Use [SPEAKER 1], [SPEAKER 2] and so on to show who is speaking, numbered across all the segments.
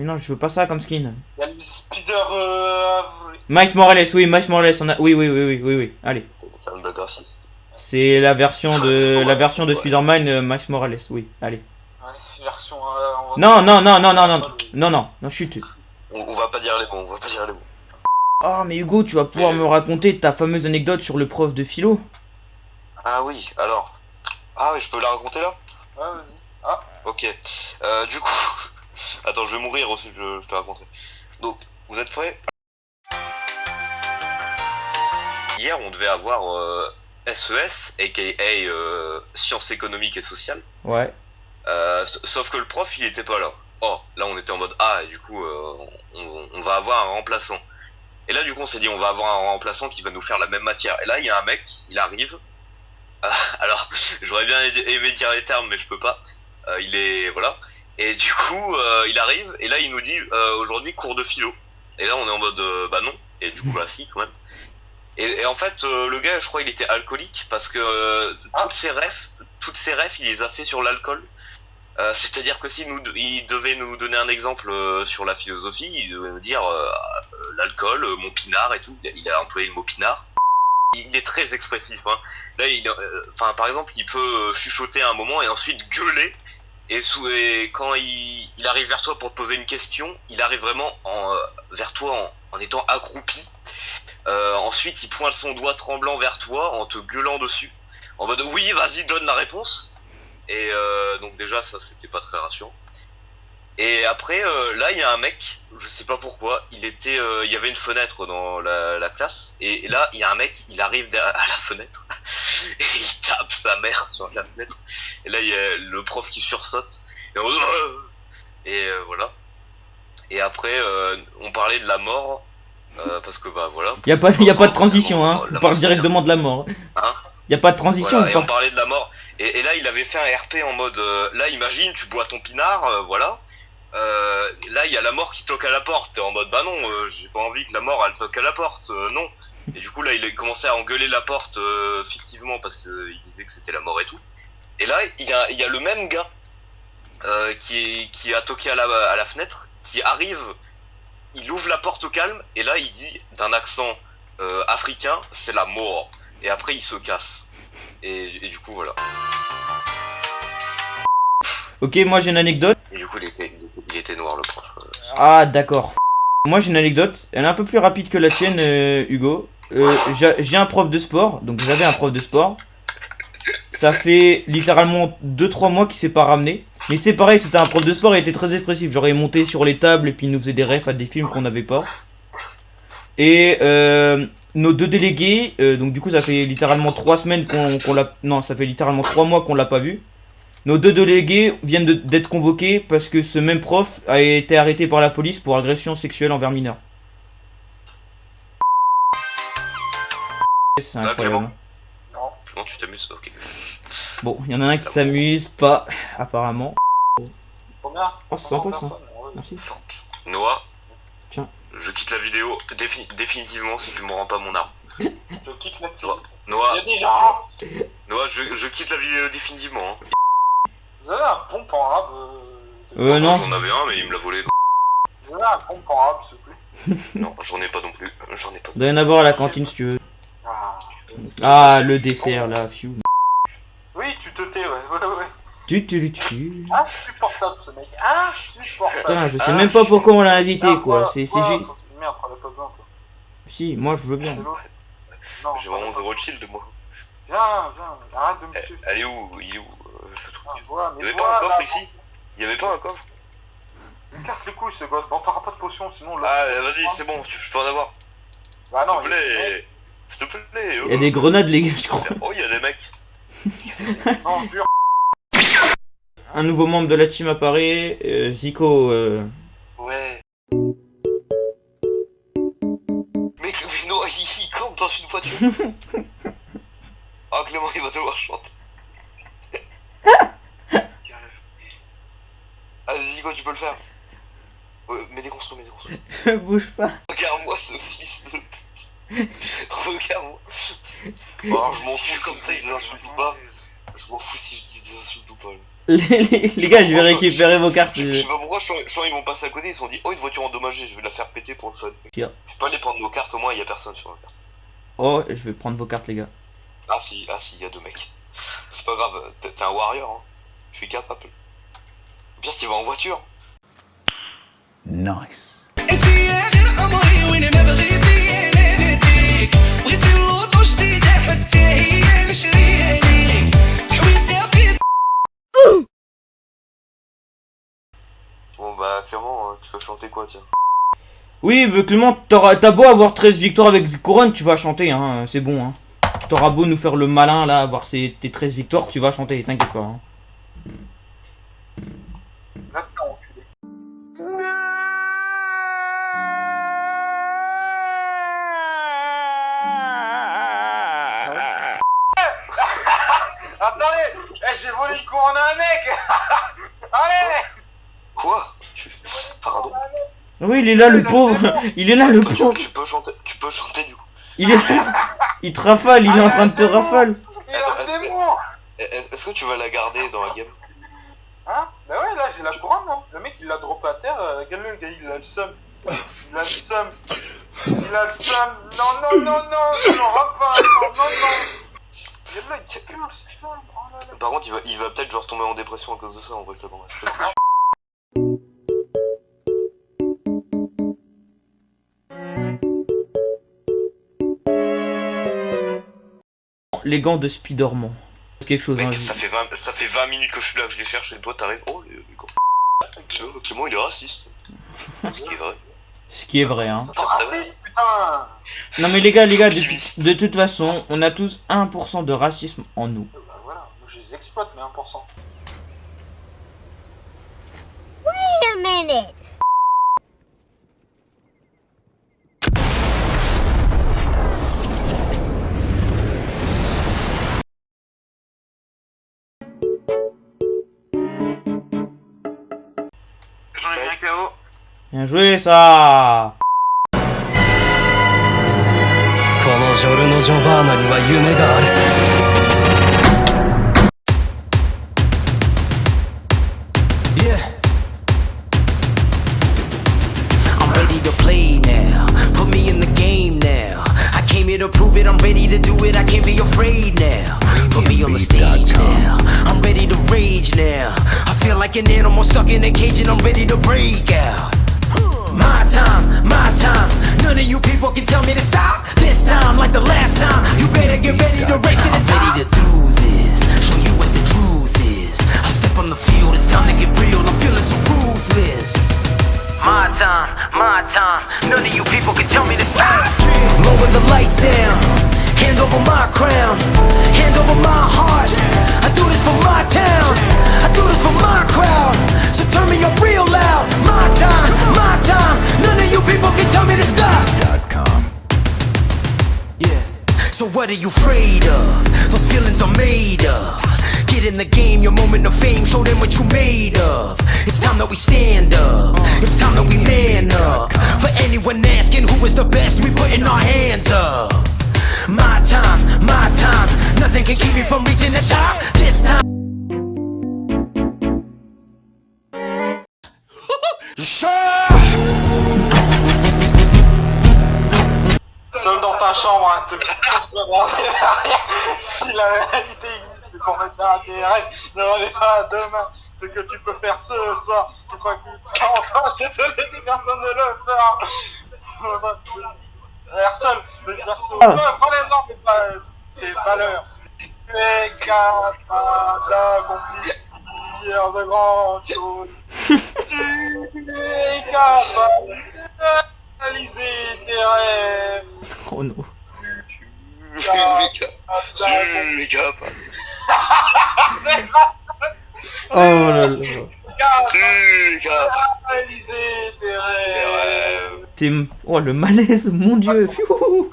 [SPEAKER 1] Mais non, je veux pas ça comme skin.
[SPEAKER 2] Il y a le Spider...
[SPEAKER 1] Miles Morales, oui, Miles Morales, on a... Oui, allez.
[SPEAKER 3] C'est un blague raciste.
[SPEAKER 1] C'est la version de
[SPEAKER 3] Ouais.
[SPEAKER 1] Spider-Man Miles Morales, oui, allez.
[SPEAKER 2] Ouais, version...
[SPEAKER 1] Non, chut.
[SPEAKER 3] On va pas dire les mots, on va pas dire les mots.
[SPEAKER 1] Oh, mais Hugo, tu vas pouvoir me raconter ta fameuse anecdote sur le prof de philo?
[SPEAKER 3] Ah oui, alors. Ah oui, je peux la raconter là?
[SPEAKER 2] Ouais, vas-y. Ah,
[SPEAKER 3] Ok. Du coup. Attends, je vais mourir aussi, je te raconterai. Donc, vous êtes prêts? Hier, on devait avoir SES, aka Sciences économiques et sociales.
[SPEAKER 1] Ouais.
[SPEAKER 3] Sauf que le prof, il était pas là. Oh, là, on était en mode ah, et du coup, on va avoir un remplaçant. Et là, du coup, on s'est dit, on va avoir un remplaçant qui va nous faire la même matière. Et là, il y a un mec, il arrive. Alors, j'aurais bien aimé dire les termes, mais je peux pas. Il est voilà. Et du coup, il arrive et là, il nous dit aujourd'hui cours de philo. Et là, on est en mode bah non. Et du coup, bah si quand même. Et en fait, le gars, je crois, il était alcoolique parce que toutes ses refs, il les a fait sur l'alcool. C'est-à-dire que si il devait nous donner un exemple sur la philosophie, il devait nous dire l'alcool, mon pinard et tout. Il a employé le mot pinard. Il est très expressif. Hein. Là, enfin, par exemple, il peut chuchoter à un moment et ensuite gueuler. Et quand il arrive vers toi pour te poser une question, il arrive vraiment vers toi en étant accroupi. Ensuite, il pointe son doigt tremblant vers toi en te gueulant dessus. En mode oui, vas-y, donne la réponse. Et donc déjà, ça, c'était pas très rassurant. Et après, là, il y a un mec, je sais pas pourquoi, il y avait une fenêtre dans la classe, et là, il y a un mec, il arrive à la fenêtre, et il tape sa mère sur la fenêtre. Et là, il y a le prof qui sursaute, et voilà. Et après, on parlait de la mort, parce que bah voilà.
[SPEAKER 1] Y a pas de transition, hein. On parle directement de la mort.
[SPEAKER 3] Hein?
[SPEAKER 1] Y a pas de transition.
[SPEAKER 3] Voilà, et on parlait de la mort. Et là, il avait fait un RP en mode, là, imagine, tu bois ton pinard, voilà. Là il y a la mort qui toque à la porte, t'es en mode bah non, j'ai pas envie que la mort elle toque à la porte, non. Et du coup là il a commencé à engueuler la porte fictivement parce qu'il disait que c'était la mort et tout. Et là il y a le même gars qui a toqué à la fenêtre, qui arrive, il ouvre la porte au calme et là il dit d'un accent africain c'est la mort. Et après il se casse. Et du coup voilà.
[SPEAKER 1] Ok, moi j'ai une anecdote.
[SPEAKER 3] Et du coup il était noir le prof.
[SPEAKER 1] Ah, d'accord. Moi j'ai une anecdote, elle est un peu plus rapide que la tienne, Hugo. J'ai un prof de sport, donc j'avais un prof de sport. Ça fait littéralement 2-3 mois qu'il s'est pas ramené. Mais tu sais, pareil, c'était un prof de sport et il était très expressif. Genre, il montait sur les tables et puis il nous faisait des refs à des films qu'on n'avait pas. Et nos deux délégués, donc du coup, ça fait littéralement 3 semaines qu'on l'a. Non, ça fait littéralement 3 mois qu'on l'a pas vu. Nos deux délégués viennent d'être convoqués parce que ce même prof a été arrêté par la police pour agression sexuelle envers mineurs. C'est incroyable.
[SPEAKER 3] Non, tu t'amuses, ok.
[SPEAKER 1] Bon, il y en a un qui s'amuse pas, apparemment.
[SPEAKER 2] combien?
[SPEAKER 1] Oh, c'est sympa ça. Merci.
[SPEAKER 3] Noah.
[SPEAKER 1] Tiens.
[SPEAKER 3] Je quitte la vidéo définitivement si tu me rends pas mon arme.
[SPEAKER 2] Je quitte la vidéo.
[SPEAKER 3] Noah.
[SPEAKER 2] Il y a des gens.
[SPEAKER 3] Noah, je quitte la vidéo définitivement. Hein.
[SPEAKER 2] Vous avez un pompe en arabe
[SPEAKER 1] Non.
[SPEAKER 3] J'en avais un mais il me l'a volé.
[SPEAKER 2] Vous avez un pompe en arabe s'il vous plaît?
[SPEAKER 3] Non, j'en ai pas non plus. J'en ai pas.
[SPEAKER 1] Il doit y en avoir à la cantine si tu veux.
[SPEAKER 2] Ah,
[SPEAKER 1] le dessert là, fiu.
[SPEAKER 2] oui, tu te tais, ouais.
[SPEAKER 1] Tu.
[SPEAKER 2] Insupportable ce mec, insupportable.
[SPEAKER 1] Putain, je sais même pas pourquoi on l'a invité quoi. C'est juste.
[SPEAKER 2] Merde, t'en as pas besoin toi.
[SPEAKER 1] Si, moi je veux bien.
[SPEAKER 2] Non,
[SPEAKER 3] J'ai vraiment zéro shield moi.
[SPEAKER 2] Viens, arrête de me suivre.
[SPEAKER 3] Elle est où? Il est où? Il y avait
[SPEAKER 2] mais
[SPEAKER 3] pas un coffre ici? Il y avait pas un coffre?
[SPEAKER 2] Me casse les couilles ce gosse, bon t'auras pas de potion sinon là.
[SPEAKER 3] Ah vas-y c'est bon, tu peux en avoir.
[SPEAKER 2] Bah non,
[SPEAKER 3] S'il te plaît.
[SPEAKER 1] Il y a des grenades les gars je crois.
[SPEAKER 3] Oh il y a des mecs.
[SPEAKER 2] Non, jure.
[SPEAKER 1] Un nouveau membre de la team apparaît, Zico.
[SPEAKER 2] Ouais.
[SPEAKER 3] Mec, Noah il campe dans une voiture. Ah Clément il va devoir chanter. Vas-y Zico tu peux le faire. Mets des construits.
[SPEAKER 1] Bouge pas.
[SPEAKER 3] Regarde-moi ce fils de... Regarde-moi. Alors je m'en fous comme ça il dit des insultes ou pas. Je m'en fous si je dis des insultes ou pas.
[SPEAKER 1] Les gars, je vais récupérer vos cartes.
[SPEAKER 3] Je sais pas pourquoi, je sens ils vont passer à côté, ils se sont dit, oh, une voiture endommagée, je vais la faire péter pour le fun.
[SPEAKER 1] Pire.
[SPEAKER 3] C'est pas les prendre nos cartes, au moins, y a personne sur la carte.
[SPEAKER 1] Oh, je vais prendre vos cartes, les gars.
[SPEAKER 3] Ah si, y a 2 mecs. C'est pas grave, t'es un warrior, hein. Je suis capable. Au pire, tu vas en voiture.
[SPEAKER 4] Nice.
[SPEAKER 3] Bon bah, clairement, tu vas chanter quoi, tiens?
[SPEAKER 1] Oui, mais Clément, t'as beau avoir 13 victoires avec couronne, tu vas chanter, hein, c'est bon, hein. T'auras beau nous faire le malin, là, avoir tes 13 victoires, tu vas chanter, t'inquiète pas, hein.
[SPEAKER 2] Maintenant, enculé. Attendez, j'ai volé le couronne à un mec. Allez.
[SPEAKER 3] Quoi? Pardon?
[SPEAKER 1] Oui, il est là, le pauvre. Il est là, le pauvre.
[SPEAKER 3] Tu peux chanter du coup.
[SPEAKER 1] Il est... Il te rafale, il est en train de te rafale.
[SPEAKER 2] Il est un démon.
[SPEAKER 3] Est-ce que tu vas la garder dans la game?
[SPEAKER 2] Hein? Bah ouais, là j'ai la couronne, non? Le mec il l'a droppé à terre, regarde le gars, il a le seum. Il a le seum. Il a le seum. Non, non, non, non, je n'aurai pas. Non, non, non. Regarde-le, il a plus le seum. Oh là là.
[SPEAKER 3] Par contre, il va peut-être genre tomber en dépression à cause de ça en vrai que la bande.
[SPEAKER 1] Les gants de Spider-Man. Quelque chose, hein.
[SPEAKER 3] Mec, ça fait 20 minutes que je suis là, que je les cherche et toi t'arrives. Oh, les gars. Clément il est raciste. Ce qui est vrai.
[SPEAKER 1] Ce qui est vrai, hein.
[SPEAKER 2] T'es raciste, putain.
[SPEAKER 1] Non mais les gars, de toute façon, on a tous 1% de racisme en nous.
[SPEAKER 2] Bah voilà, moi je les exploite, mais 1%.
[SPEAKER 5] Wait a minute.
[SPEAKER 2] J'en ai mis un KO.
[SPEAKER 1] Bien joué, ça.
[SPEAKER 6] このジョルノ・ジョバーナには夢がある。
[SPEAKER 7] Yeah. I'm ready to play now. Put me in the game now. I came here to prove it. I'm ready to do it. I can't be afraid now. Put me on the stage now. I'm ready to rage now. I feel like an animal stuck in a cage and I'm ready to break out. My time, my time. None of you people can tell me to stop. This time, like the last time, you better get ready to race to the top. I'm ready to do this, show you what the truth is. I step on the field, it's time to get real. I'm feeling so ruthless. My time. None of you people can tell me to stop. Lower the lights down. Hand over my crown. Hand over my heart. I do this for my town. I do this for my crowd. So turn me up real loud. My time. None of you people can tell me to stop. Yeah. So what are you afraid of? Those feelings are made of. Get in the game, your moment of fame. Show them what you made of. It's time that we stand up. It's time that we man up. For anyone asking who is the best, we putting our hands up. My time. Nothing can keep me from reaching the top. This time.
[SPEAKER 2] Seul dans ta chambre, hein, te si la réalité existe pour mettre à tes règles, ne l'en est pas à demain. Ce que tu peux faire ce soir, tu crois que enfin, je te l'ai dit, personne ne le fera. Personne ne le fera. Prenez-en tes valeurs. Tu es capable d'accomplir de grandes choses. Tu es capable de réaliser tes rêves.
[SPEAKER 1] Oh non. Oh là là.
[SPEAKER 2] Réaliser tes rêves.
[SPEAKER 1] C'est... Oh le malaise, mon dieu. Fiou.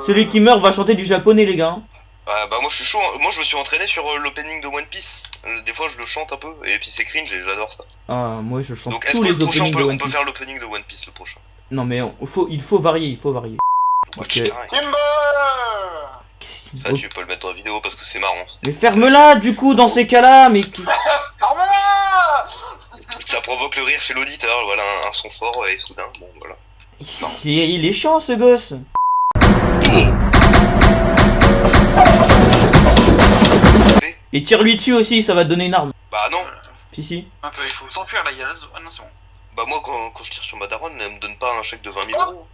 [SPEAKER 1] Celui qui meurt va chanter du japonais, les gars.
[SPEAKER 3] Bah moi je suis chaud, hein. Moi je me suis entraîné sur l'opening de One Piece. Des fois je le chante un peu, et puis c'est cringe et j'adore ça.
[SPEAKER 1] Ah, moi je chante
[SPEAKER 3] Donc est-ce
[SPEAKER 1] tous
[SPEAKER 3] que
[SPEAKER 1] les
[SPEAKER 3] le prochain
[SPEAKER 1] openings de
[SPEAKER 3] on
[SPEAKER 1] One
[SPEAKER 3] peut
[SPEAKER 1] Piece.
[SPEAKER 3] faire l'opening de One Piece le prochain?
[SPEAKER 1] Non mais il faut varier,
[SPEAKER 3] Ouais,
[SPEAKER 1] Ok.
[SPEAKER 3] c'est carré.
[SPEAKER 2] Timber.
[SPEAKER 3] Ça, tu peux le mettre en vidéo parce que c'est marrant.
[SPEAKER 1] Mais ferme-la du coup dans ces cas-là, mais
[SPEAKER 2] Ferme-la.
[SPEAKER 3] Ça provoque le rire chez l'auditeur, voilà, un son fort et soudain, bon voilà.
[SPEAKER 1] il est chiant ce gosse. Et tire-lui dessus aussi, ça va te donner une arme.
[SPEAKER 3] Bah non,
[SPEAKER 1] Si.
[SPEAKER 4] Un peu, il faut s'enfuir là, il y a raison. Ah non, c'est bon.
[SPEAKER 3] bah moi quand je tire sur ma daronne, elle me donne pas un chèque de 20 000 euros.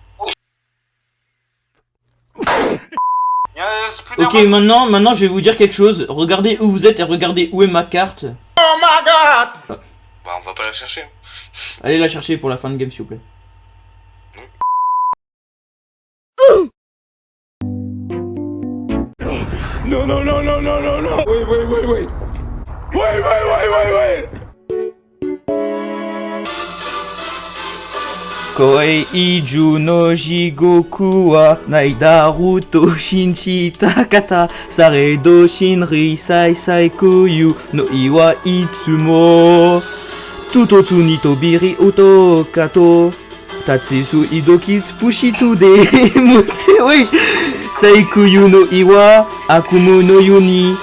[SPEAKER 2] Il y a Spider-Man.
[SPEAKER 1] Ok, maintenant je vais vous dire quelque chose. Regardez où vous êtes et regardez où est ma carte.
[SPEAKER 3] Bah on va pas la chercher. Hein.
[SPEAKER 1] Allez la chercher pour la fin de game s'il vous plaît.
[SPEAKER 6] No, no, no, no, no, no, no. Wait, wait, wait, wait. Wait, wait, wait, wait, wait.
[SPEAKER 1] Koei Iju no Jigoku wa Naidaruto Shinchi Takata Saredo Shinri Sai Sai Kuyu no Iwa Itsumo Tutotsu ni Tobiri Oto Kato Tatsusu Idoki Pushitu de Mutsu oui. Sai Kuyu no Iwa Akumu no Yuni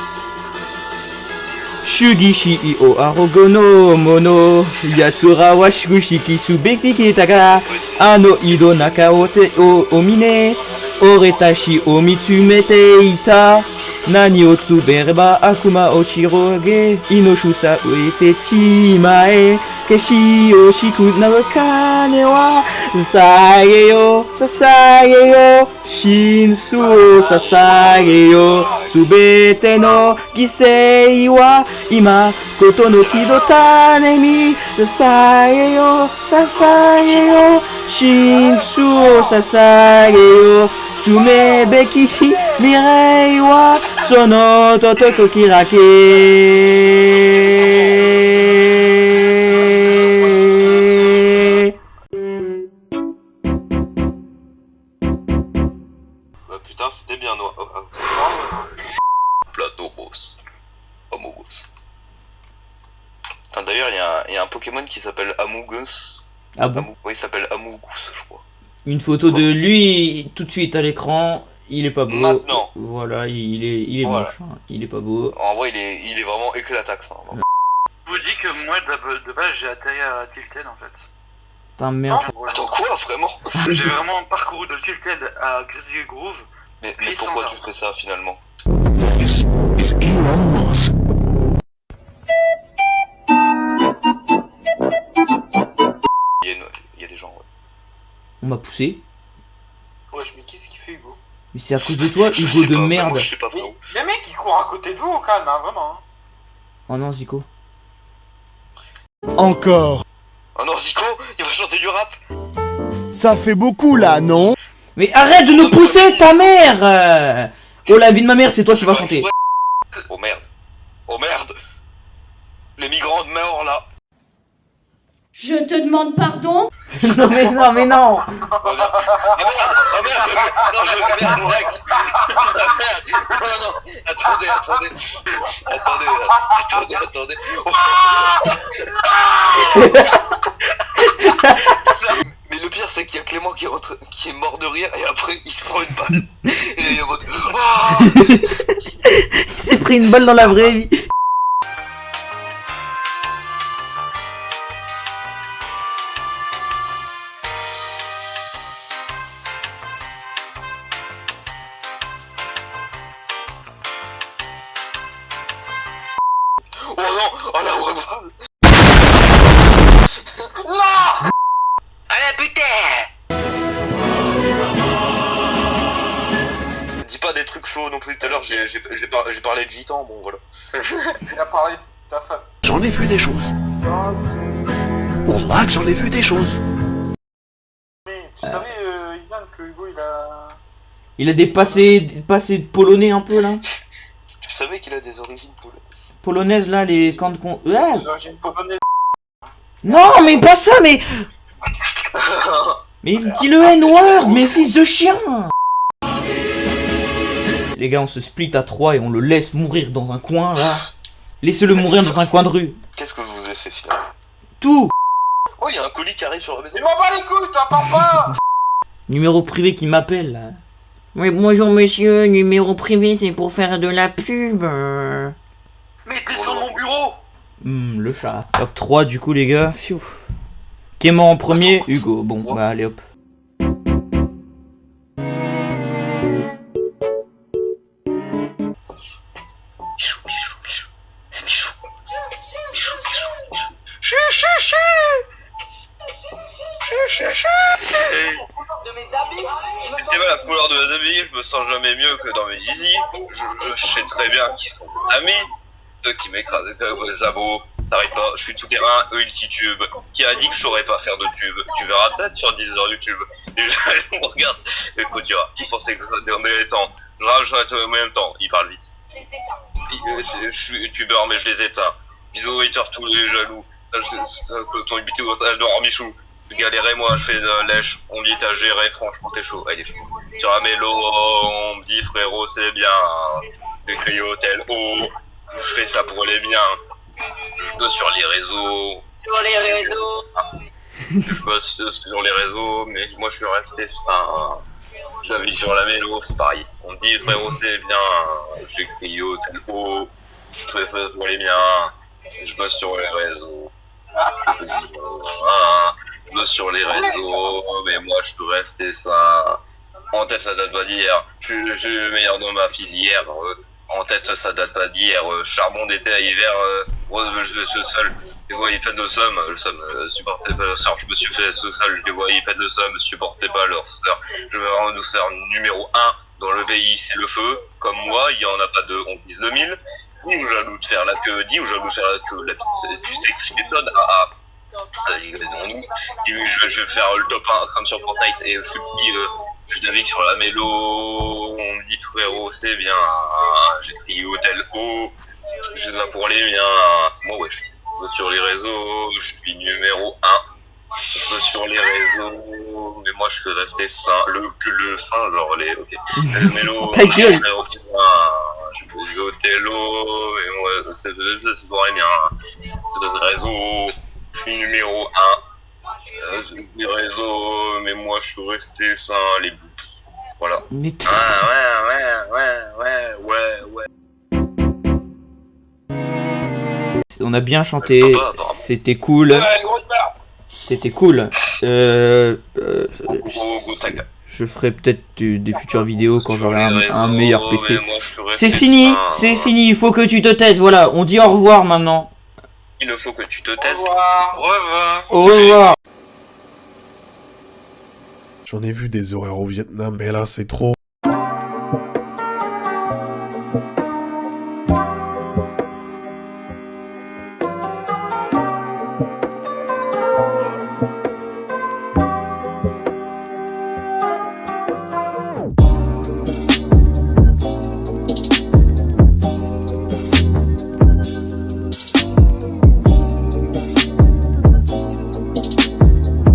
[SPEAKER 1] Shugishi o arogo no mono Yatsura wa shigushiki subeki kitaka Ano ido nakaote o omine Oretashi o mitsumete ita Nani o tsubereba akuma o shiroge Inoshusa uete chimae Keshi o shiku naru kane wa Sasageyo, sasageyo Shinsu o sasageyo Subete no gisei wa Ima koto no kido tane mi Sasageyo, sasageyo Shinsu o sasageyo Sumebeki mirei wa Sono totoko kirake.
[SPEAKER 3] Bah putain c'était bien noir. Plateau boss. Amogus. D'ailleurs il y a un Pokémon qui s'appelle Amogus.
[SPEAKER 1] Ah bon?
[SPEAKER 3] Ouais il s'appelle Amogus je crois.
[SPEAKER 1] Une photo de lui tout de suite à l'écran, il est pas beau.
[SPEAKER 3] Maintenant.
[SPEAKER 1] Voilà, il est
[SPEAKER 3] Voilà.
[SPEAKER 1] moche, hein. Il est pas beau.
[SPEAKER 3] En vrai il est vraiment éclataxe. Hein, vraiment.
[SPEAKER 4] Je vous dis que moi, de base, j'ai atterri à Tilted en fait.
[SPEAKER 1] Putain merde.
[SPEAKER 4] Voilà.
[SPEAKER 3] Attends quoi vraiment?
[SPEAKER 4] J'ai vraiment parcouru de Tilted à Grizzly Grove.
[SPEAKER 3] Mais
[SPEAKER 4] Et
[SPEAKER 3] pourquoi
[SPEAKER 4] sans
[SPEAKER 3] tu
[SPEAKER 4] arme.
[SPEAKER 3] fais ça finalement? Il y a des gens ouais.
[SPEAKER 1] On m'a poussé.
[SPEAKER 2] Wesh, mais qu'est-ce qu'il fait, Hugo?
[SPEAKER 1] Mais c'est à cause de toi,
[SPEAKER 3] Je
[SPEAKER 1] Hugo
[SPEAKER 3] sais
[SPEAKER 1] de
[SPEAKER 3] pas,
[SPEAKER 1] merde.
[SPEAKER 3] moi, je sais pas
[SPEAKER 2] Mais
[SPEAKER 3] trop.
[SPEAKER 2] les mecs, ils courent à côté de vous au calme, hein, vraiment. Hein.
[SPEAKER 1] Oh non, Zico.
[SPEAKER 8] Encore.
[SPEAKER 3] Oh non Zico, il va chanter du rap.
[SPEAKER 8] Ça fait beaucoup là, non?
[SPEAKER 1] Mais arrête de nous pousser, ta mère. Oh la vie de ma mère, c'est toi qui vas chanter.
[SPEAKER 3] Oh merde. Oh merde. Les migrants de mort là.
[SPEAKER 9] Je te demande pardon.
[SPEAKER 1] Non mais non, mais non.
[SPEAKER 3] Oh merde. Oh merde. Oh merde. Non, merde mon Rex. Merde. Non. Attendez. Mais le pire c'est qu'il y a Clément qui est mort de rire et après il se prend une balle. Et il est en mode. Oh
[SPEAKER 1] Il s'est pris une balle dans la vraie vie.
[SPEAKER 3] Oh non. Oh la balle.
[SPEAKER 2] Non.
[SPEAKER 3] Ah putain. Dis pas des trucs chauds non plus, tout à l'heure j'ai parlé de gitan, bon voilà.
[SPEAKER 2] Il a parlé de ta femme.
[SPEAKER 8] J'en ai vu des choses. Wallah que j'en ai vu des choses.
[SPEAKER 2] Mais tu savais, Yann, que Hugo,
[SPEAKER 1] Il a des passés polonais un peu là.
[SPEAKER 3] Tu savais qu'il a des origines polonaises.
[SPEAKER 1] Polonaises là, les camps de con.
[SPEAKER 2] des origines polonaises.
[SPEAKER 1] Non mais pas ça, mais dis-le N-word, mais fils de chien. Les gars, on se split à 3 et on le laisse mourir dans un coin là. Laissez-le mourir dans un coin de rue.
[SPEAKER 3] Qu'est-ce que je vous ai fait finalement?
[SPEAKER 1] Tout.
[SPEAKER 3] Oh Oh, il y a un colis qui arrive sur la maison.
[SPEAKER 2] Il m'en bat les couilles, toi, papa.
[SPEAKER 1] Numéro privé qui m'appelle là.
[SPEAKER 10] Oui, bonjour monsieur, numéro privé, c'est pour faire de la pub.
[SPEAKER 4] Mais t'es sur mon bureau.
[SPEAKER 1] Le chat. Top 3 du coup les gars. Fiou. Qui est mort en premier? Hugo. Bon, bah allez hop.
[SPEAKER 3] Michou, Michou, Michou. C'est Michou. Michou, Michou, Michou. Chut, chut, chut. Chut, chut, chut. C'est pas la couleur de mes habits, je me sens jamais mieux que dans mes Yeezy. Je sais très bien qui sont mes amis. Ceux qui m'écrasent avec les sabots. T'arrêtes pas, je suis tout terrain, eux ils titubent. Qui a dit que je saurais pas faire de pub? Tu verras peut-être sur 10 heures YouTube. Et je me regarde, écoute, tu vois, ils pensaient que dans les temps. Je rajoute en même temps, ils parlent vite. Je suis youtubeur, mais je les éteins. Bisous, haters, tous les jaloux. Ton habité elle dort en Michou. Je galérais, moi, je fais de lèche. On me dit, t'as géré, franchement, t'es chaud. Elle est chaud. Sur la mélo, on me dit, frérot, c'est bien. J'écris hôtel haut. Je fais ça pour les miens. Je bosse sur les réseaux. Je bosse sur les réseaux, mais moi, je suis resté ça. J'avais sur la mélo, c'est pareil. On me dit, frérot, c'est bien. J'écris hôtel haut. Je fais ça pour les miens. Je bosse sur les réseaux. Je bosse sur les réseaux, mais moi je peux rester ça. En tête, ça date pas d'hier. Je suis le meilleur dans ma filière. En tête, ça date pas d'hier. Charbon d'été à hiver. Je suis seul. Je vois, ils pètent le somme. Le somme, supportez pas leur sœur. Je me suis fait ce seul. Je vois, ils pètent le somme. Supportez pas leur sœur. Je vais vraiment nous faire numéro 1 dans le pays, c'est le feu. Comme moi, il y en a pas deux. On vise le 1000. Dis ou jaloux de faire la queue, dis ou jaloux de faire la queue, tu sais que je méthode, je vais faire le top 1 comme sur Fortnite et je suis petit, je navigue sur la mélo, on me dit frérot c'est bien, j'écris hôtel haut, je suis là pour les miens, c'est moi ouais je suis sur les réseaux, je suis numéro 1, je suis sur les réseaux, mais moi je suis resté sain, le sain genre les, ok, le mélo, frérot c'est bien. Je vais au télo, et moi, c'est pour les miens. C'est réseau, je suis numéro 1. Les réseaux, mais moi je suis resté sans les bouts. Voilà.
[SPEAKER 1] On a bien chanté, c'était cool. C'était cool. Je ferai peut-être des futures vidéos quand j'aurai un meilleur PC. C'est fini, c'est fini, il faut que tu te taises, voilà, on dit au revoir maintenant.
[SPEAKER 3] Il faut que tu te taises.
[SPEAKER 2] Au revoir.
[SPEAKER 1] Au revoir.
[SPEAKER 6] J'en ai vu des horaires au Vietnam, mais là c'est trop.